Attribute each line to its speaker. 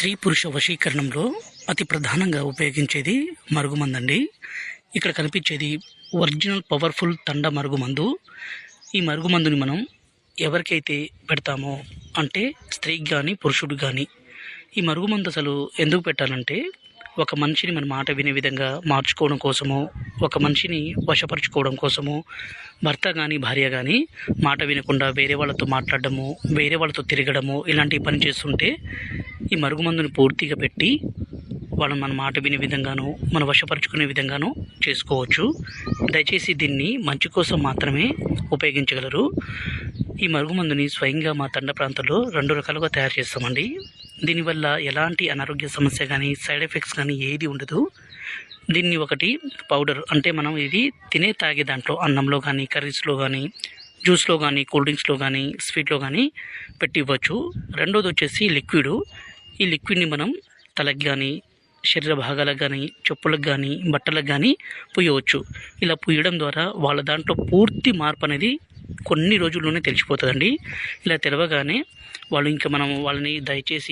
Speaker 1: స్త్రీ పురుష వశీకరణంలో అతి ప్రధానంగా ఉపయోగించేది మరుగుమందండి. ఇక్కడ కనిపించేది ఒరిజినల్ పవర్ఫుల్ తండ మరుగుమందు. ఈ మరుగుమందుని మనం ఎవరికైతే పెడతామో, అంటే స్త్రీకి కానీ పురుషుడికి కానీ, ఈ మరుగుమందు అసలు ఎందుకు పెట్టాలంటే ఒక మనిషిని మన మాట వినే విధంగా మార్చుకోవడం కోసము, ఒక మనిషిని వశపరుచుకోవడం కోసము, భర్త కానీ భార్య కానీ మాట వినకుండా వేరే వాళ్ళతో మాట్లాడడము, వేరే వాళ్ళతో తిరగడము, ఇలాంటి పని చేస్తుంటే ఈ మరుగుమందుని పూర్తిగా పెట్టి వాళ్ళని మన మాట వినే విధంగాను, మన వశపరుచుకునే విధంగాను చేసుకోవచ్చు. దయచేసి దీన్ని మంచి కోసం మాత్రమే ఉపయోగించగలరు. ఈ మరుగుమందుని స్వయంగా మా తండ ప్రాంతంలో 2 రకాలుగా తయారు చేస్తామండి. దీనివల్ల ఎలాంటి అనారోగ్య సమస్య కానీ, సైడ్ ఎఫెక్ట్స్ కానీ ఏది ఉండదు. దీన్ని ఒకటి పౌడర్, అంటే మనం ఇది తాగే దాంట్లో అన్నంలో కానీ, కర్రీస్లో కానీ, జ్యూస్లో కానీ, కూల్ డ్రింక్స్లో కానీ, స్వీట్లో కానీ పెట్టి ఇవ్వచ్చు. రెండోది వచ్చేసి లిక్విడ్. ఈ లిక్విడ్ని మనం తలకు కానీ, శరీర భాగాలకు కానీ, చెప్పులకు కానీ, బట్టలకు కానీ పూయవచ్చు. ఇలా పూయడం ద్వారా వాళ్ళ దాంట్లో పూర్తి మార్పు అనేది కొన్ని రోజుల్లోనే తెలిసిపోతుందండి. ఇలా తెలవగానే వాళ్ళు ఇంకా మనం వాళ్ళని దయచేసి